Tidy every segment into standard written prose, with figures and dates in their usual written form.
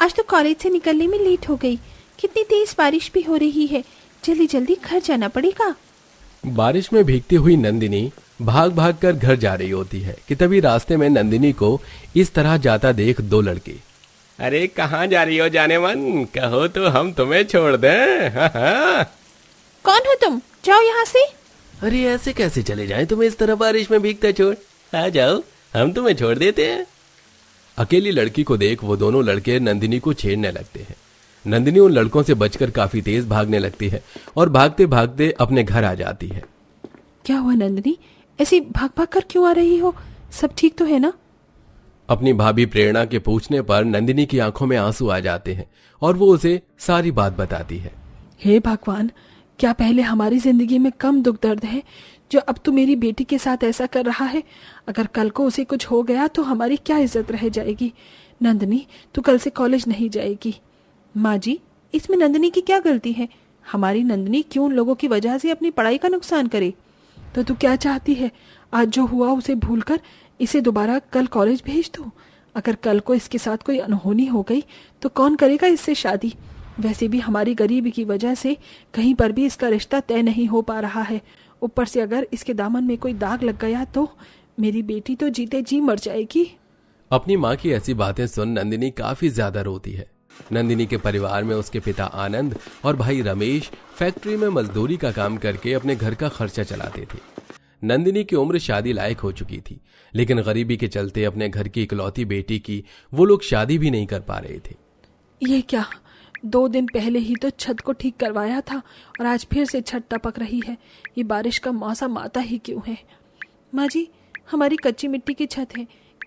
आज तो कॉलेज से निकलने में लेट हो गई। कितनी तेज बारिश भी हो रही है, जल्दी जल्दी घर जाना पड़ेगा। बारिश में भीगती हुई नंदिनी भाग भाग कर घर जा रही होती है कि तभी रास्ते में नंदिनी को इस तरह जाता देख दो लड़के। अरे कहाँ जा रही हो जाने मन, कहो तो हम तुम्हें छोड़ दें। हाँ। कौन हो तुम, जाओ यहाँ से। अरे ऐसे कैसे चले जाएं तुम्हें इस तरह बारिश में भीगते छोड़। आ जाओ, हम तुम्हें छोड़ देते हैं। अकेली लड़की को देख वो दोनों लड़के नंदिनी को छेड़ने लगते हैं। नंदिनी उन लड़कों से बचकर काफी तेज भागने लगती है और भागते भागते अपने घर आ जाती है। क्या हुआ नंदिनी, ऐसी भाग भाग कर क्यों आ रही हो? सब ठीक तो है ना? अपनी भाभी प्रेरणा के पूछने पर नंदिनी की आंखों में आंसू आ जाते हैं और वो उसे सारी बात बताती है। हे भगवान, क्या पहले हमारी जिंदगी में कम दुख दर्द है जो अब तू मेरी बेटी के साथ ऐसा कर रहा है? अगर कल को उसे कुछ हो गया तो हमारी क्या इज्जत रह जाएगी? नंदिनी, तू कल से कॉलेज नहीं जाएगी। माँ जी, इसमें नंदिनी की क्या गलती है? हमारी नंदिनी क्यों उन लोगों की वजह से अपनी पढ़ाई का नुकसान करे? तो तू क्या चाहती है, आज जो हुआ उसे भूलकर इसे दोबारा कल कॉलेज भेज दूं? अगर कल को इसके साथ कोई अनहोनी हो गई तो कौन करेगा इससे शादी? वैसे भी हमारी गरीबी की वजह से कहीं पर भी इसका रिश्ता तय नहीं हो पा रहा है। ऊपर से अगर इसके दामन में कोई दाग लग गया तो मेरी बेटी तो जीते जी मर जाएगी। अपनी माँ की ऐसी बातें सुन नंदिनी काफी ज्यादा रोती है। नंदिनी के परिवार में उसके पिता आनंद और भाई रमेश फैक्ट्री में मजदूरी का काम करके अपने घर का खर्चा चलाते थे। नंदिनी की उम्र शादी लायक हो चुकी थी, लेकिन गरीबी के चलते अपने घर की इकलौती बेटी की वो लोग शादी भी नहीं कर पा रहे थे। ये क्या, 2 दिन पहले ही तो छत को ठीक करवाया था और आज फिर से छत टपक रही है। ये बारिश का मौसम आता ही क्यों है? माँ जी, हमारी कच्ची मिट्टी की छत है,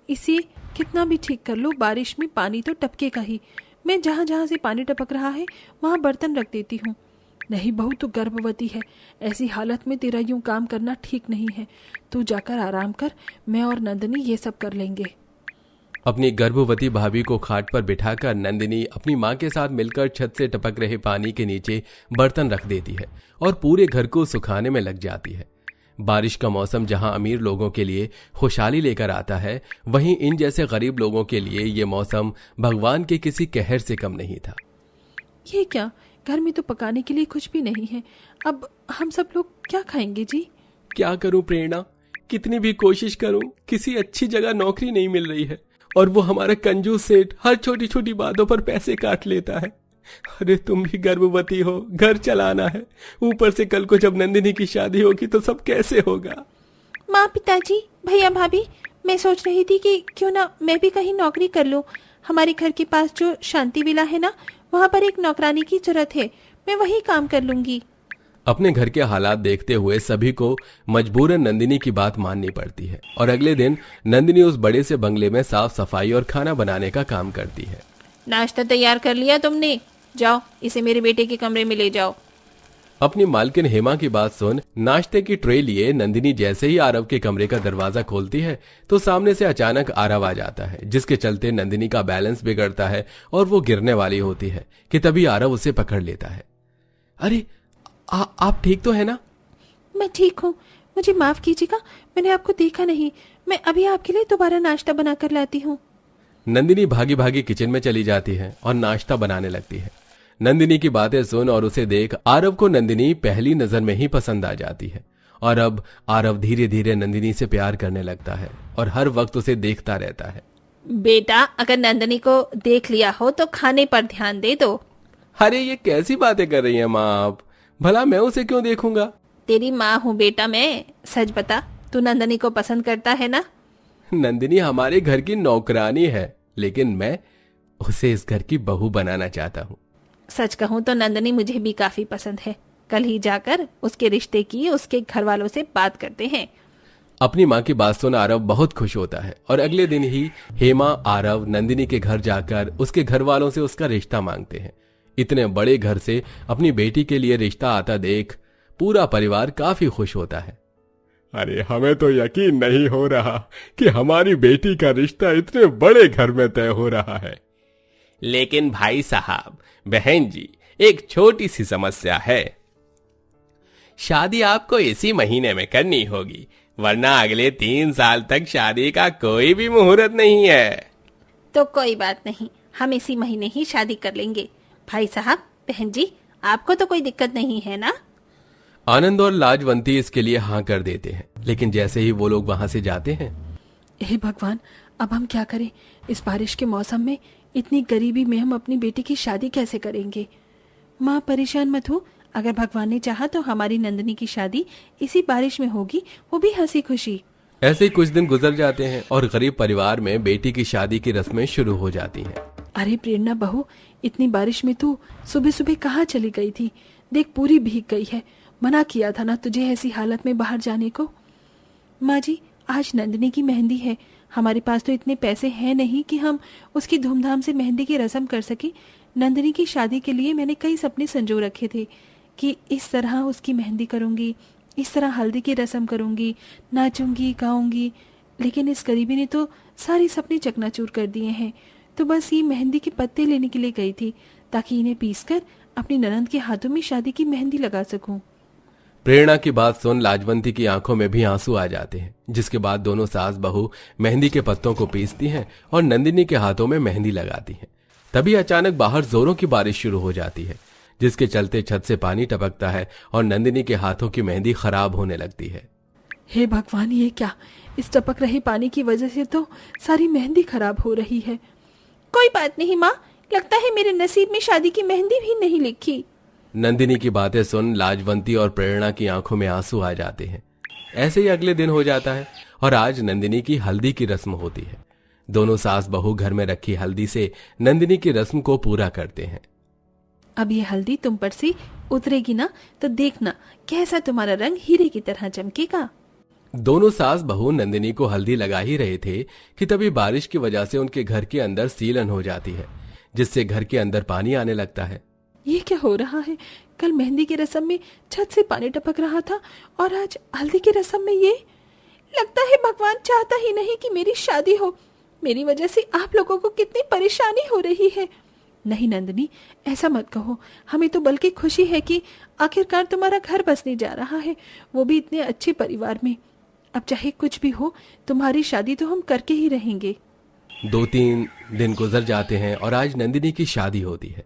इसे कितना भी ठीक कर लो बारिश में पानी तो टपकेगा ही। मैं जहाँ जहाँ से पानी टपक रहा है वहाँ बर्तन रख देती हूँ। नहीं बहू, तू गर्भवती है, ऐसी हालत में तेरा यूं काम करना ठीक नहीं है। तू जाकर आराम कर, मैं और नंदिनी ये सब कर लेंगे। अपनी गर्भवती भाभी को खाट पर बिठाकर नंदिनी अपनी माँ के साथ मिलकर छत से टपक रहे पानी के नीचे बर्तन रख देती है और पूरे घर को सुखाने में लग जाती है। बारिश का मौसम जहां अमीर लोगों के लिए खुशहाली लेकर आता है, वहीं इन जैसे गरीब लोगों के लिए ये मौसम भगवान के किसी कहर से कम नहीं था। ये क्या, घर में तो पकाने के लिए कुछ भी नहीं है, अब हम सब लोग क्या खाएंगे जी? क्या करूं प्रेरणा, कितनी भी कोशिश करूं किसी अच्छी जगह नौकरी नहीं मिल रही है और वो हमारा कंजूस सेठ हर छोटी छोटी बातों पर पैसे काट लेता है। अरे तुम भी गर्भवती हो, घर चलाना है, ऊपर से कल को जब नंदिनी की शादी होगी तो सब कैसे होगा? माँ, पिताजी, भैया, भाभी, मैं सोच रही थी कि क्यों ना मैं भी कहीं नौकरी कर लूं। हमारे घर के पास जो शांति विला है ना, वहाँ पर एक नौकरानी की जरूरत है, मैं वही काम कर लूंगी। अपने घर के हालात देखते हुए सभी को मजबूरन नंदिनी की बात माननी पड़ती है और अगले दिन नंदिनी उस बड़े से बंगले में साफ सफाई और खाना बनाने का काम करती है। नाश्ता तैयार कर लिया तुमने? जाओ, इसे मेरे बेटे के कमरे में ले जाओ। अपनी मालकिन हेमा की बात सुन नाश्ते की ट्रे लिए नंदिनी जैसे ही आरव के कमरे का दरवाजा खोलती है तो सामने से अचानक आरव आ जाता है, जिसके चलते नंदिनी का बैलेंस बिगड़ता है और वो गिरने वाली होती है कि तभी आरव उसे पकड़ लेता है। अरे आप ठीक तो है ना? मैं ठीक हूँ, मुझे माफ कीजिएगा, मैंने आपको देखा नहीं। मैं अभी आपके लिए दोबारा नाश्ता बना कर लाती हूँ। नंदिनी भागी भागी किचन में चली जाती है और नाश्ता बनाने लगती है। नंदिनी की बातें सुन और उसे देख आरव को नंदिनी पहली नजर में ही पसंद आ जाती है और अब आरव धीरे धीरे नंदिनी से प्यार करने लगता है और हर वक्त उसे देखता रहता है। बेटा, अगर नंदिनी को देख लिया हो तो खाने पर ध्यान दे दो। अरे ये कैसी बातें कर रही हैं माँ आप, भला मैं उसे क्यों देखूंगा? तेरी माँ हूँ बेटा मैं, सच बता, तू नंदिनी को पसंद करता है ना? नंदिनी हमारे घर की नौकरानी है, लेकिन मैं उसे इस घर की बहू बनाना चाहता हूँ। सच कहूँ तो नंदिनी मुझे भी काफी पसंद है। कल ही जाकर उसके रिश्ते की उसके घर वालों से बात करते हैं। अपनी माँ की बात सुन आरव बहुत खुश होता है और अगले दिन ही हेमा आरव नंदिनी के घर जाकर उसके घर वालों से उसका रिश्ता मांगते हैं। इतने बड़े घर से अपनी बेटी के लिए रिश्ता आता देख पूरा परिवार काफी खुश होता है। अरे हमें तो यकीन नहीं हो रहा कि हमारी बेटी का रिश्ता इतने बड़े घर में तय हो रहा है। लेकिन भाई साहब, बहन जी, एक छोटी सी समस्या है। शादी आपको इसी महीने में करनी होगी, वरना अगले 3 साल तक शादी का कोई भी मुहूर्त नहीं है। तो कोई बात नहीं, हम इसी महीने ही शादी कर लेंगे। भाई साहब, बहन जी, आपको तो कोई दिक्कत नहीं है ना? आनंद और लाजवंती इसके लिए हाँ कर देते हैं, लेकिन जैसे ही वो लोग वहां से जाते हैं, हे भगवान, अब हम क्या करें? इस बारिश के मौसम में इतनी गरीबी में हम अपनी बेटी की शादी कैसे करेंगे? माँ परेशान मत हो, अगर भगवान ने चाहा तो हमारी नंदिनी की शादी इसी बारिश में होगी, वो भी हंसी खुशी। ऐसे ही कुछ दिन गुजर जाते हैं और गरीब परिवार में बेटी की शादी की रस्में शुरू हो जाती हैं। अरे प्रेरणा बहू, इतनी बारिश में तू सुबह सुबह कहाँ चली गई थी? देख, पूरी भीग गई है। मना किया था ना तुझे ऐसी हालत में बाहर जाने को। माँ जी, आज नंदिनी की मेहंदी है। हमारे पास तो इतने पैसे हैं नहीं कि हम उसकी धूमधाम से मेहंदी की रस्म कर सके। नंदिनी की शादी के लिए मैंने कई सपने संजो रखे थे कि इस तरह उसकी मेहंदी करूंगी, इस तरह हल्दी की रस्म करूंगी, नाचूंगी, गाऊंगी, लेकिन इस गरीबी ने तो सारे सपने चकनाचूर कर दिए हैं। तो बस ये मेहंदी के पत्ते लेने के लिए गई थी ताकि इन्हें पीसकर अपनी ननंद के हाथों में शादी की मेहंदी लगा सकूं। प्रेरणा की बात सुन लाजवंती की आंखों में भी आंसू आ जाते हैं, जिसके बाद दोनों सास बहू मेहंदी के पत्तों को पीसती हैं और नंदिनी के हाथों में मेहंदी लगाती हैं। तभी अचानक बाहर जोरों की बारिश शुरू हो जाती है, जिसके चलते छत से पानी टपकता है और नंदिनी के हाथों की मेहंदी खराब होने लगती है। हे भगवान, ये क्या? इस टपक रहे पानी की वजह से तो सारी मेहंदी खराब हो रही है। कोई बात नहीं माँ, लगता है मेरे नसीब में शादी की मेहंदी भी नहीं लिखी। नंदिनी की बातें सुन लाजवंती और प्रेरणा की आंखों में आंसू आ जाते हैं। ऐसे ही अगले दिन हो जाता है और आज नंदिनी की हल्दी की रस्म होती है। दोनों सास बहू घर में रखी हल्दी से नंदिनी की रस्म को पूरा करते हैं। अब ये हल्दी तुम पर से उतरेगी ना, तो देखना कैसा तुम्हारा रंग हीरे की तरह चमकेगा। दोनों सास बहू नंदिनी को हल्दी लगा ही रहे थे कि तभी बारिश की वजह से उनके घर के अंदर सीलन हो जाती है, जिससे घर के अंदर पानी आने लगता है। ये क्या हो रहा है? कल मेहंदी की रस्म में छत से पानी टपक रहा था और आज हल्दी की रस्म में ये। लगता है भगवान चाहता ही नहीं कि मेरी शादी हो। मेरी वजह से आप लोगों को कितनी परेशानी हो रही है। नहीं नंदिनी, ऐसा मत कहो। हमें तो बल्कि खुशी है कि आखिरकार तुम्हारा घर बसने जा रहा है, वो भी इतने अच्छे परिवार में। अब चाहे कुछ भी हो, तुम्हारी शादी तो हम करके ही रहेंगे। 2-3 दिन गुजर जाते हैं और आज नंदिनी की शादी होती है।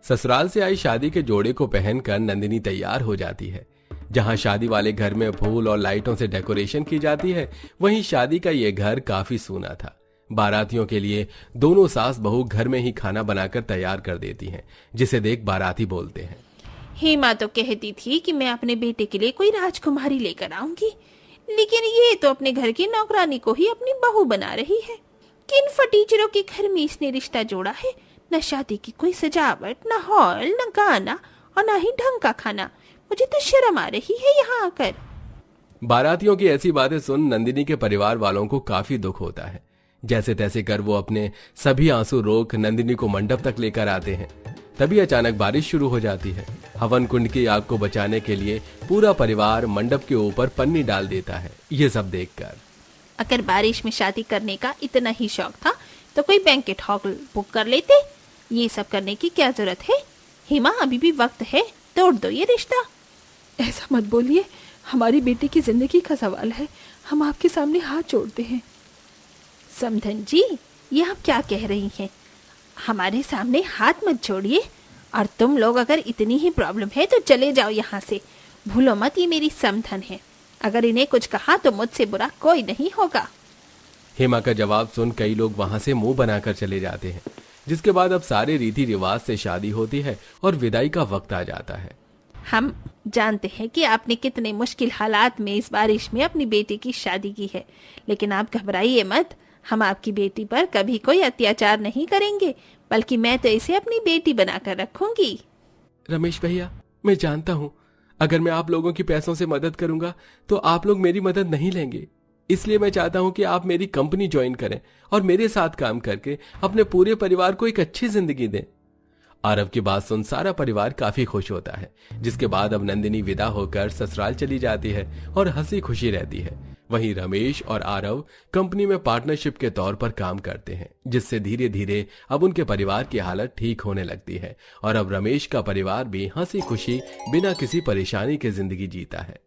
ससुराल से आई शादी के जोड़े को पहनकर नंदिनी तैयार हो जाती है। जहां शादी वाले घर में फूल और लाइटों से डेकोरेशन की जाती है, वहीं शादी का ये घर काफी सूना था। बारातियों के लिए दोनों सास बहू घर में ही खाना बनाकर तैयार कर देती हैं, जिसे देख बाराती बोलते हैं, हेमा तो कहती थी कि मैं अपने बेटे के लिए कोई राजकुमारी लेकर आऊंगी, लेकिन ये तो अपने घर की नौकरानी को ही अपनी बहू बना रही है। किन फटीचरों के घर में इसने रिश्ता जोड़ा है? न शादी की कोई सजावट, न हॉल, न गाना और न ही ढंग का खाना। मुझे तो शर्म आ रही है यहाँ आकर। बारातियों की ऐसी बातें सुन नंदिनी के परिवार वालों को काफी दुख होता है। जैसे तैसे कर वो अपने सभी आंसू रोक नंदिनी को मंडप तक लेकर आते हैं। तभी अचानक बारिश शुरू हो जाती है। हवन कुंड की आग को बचाने के लिए पूरा परिवार मंडप के ऊपर पन्नी डाल देता है। ये सब देखकर अगर बारिश में शादी करने का इतना ही शौक था तो कोई बैंकेट हॉल बुक कर लेते। ये सब करने की क्या जरूरत है? हेमा, अभी भी वक्त है, तोड़ दो ये रिश्ता। ऐसा मत बोलिए, हमारी बेटी की जिंदगी का सवाल है। हम आपके सामने हाथ जोड़ते हैं। समधन जी, ये आप क्या कह रही हैं? हमारे सामने हाथ मत छोड़िए। और तुम लोग अगर इतनी ही प्रॉब्लम है तो चले जाओ यहाँ से। भूलो मत, ये मेरी समधन है। अगर इन्हें कुछ कहा तो मुझसे बुरा कोई नहीं होगा। हेमा का जवाब सुन कई लोग वहां से मुंह बनाकर चले जाते हैं, जिसके बाद अब सारे रीति रिवाज से शादी होती है और विदाई का वक्त आ जाता है। हम जानते हैं कि आपने कितने मुश्किल हालात में इस बारिश में अपनी बेटी की शादी की है, लेकिन आप घबराइए मत। हम आपकी बेटी पर कभी कोई अत्याचार नहीं करेंगे, बल्कि मैं तो इसे अपनी बेटी बनाकर रखूंगी। रमेश भैया, मैं जानता हूँ अगर मैं आप लोगों की पैसों से मदद करूंगा तो आप लोग मेरी मदद नहीं लेंगे, इसलिए मैं चाहता हूँ कि आप मेरी कंपनी ज्वाइन करें और मेरे साथ काम करके अपने पूरे परिवार को एक अच्छी जिंदगी दें। आरव की बात सुन सारा परिवार काफी खुश होता है, जिसके बाद अब नंदिनी विदा होकर ससुराल चली जाती है और हंसी खुशी रहती है। वहीं रमेश और आरव कंपनी में पार्टनरशिप के तौर पर काम करते हैं, जिससे धीरे धीरे अब उनके परिवार की हालत ठीक होने लगती है और अब रमेश का परिवार भी हंसी खुशी बिना किसी परेशानी के जिंदगी जीता है।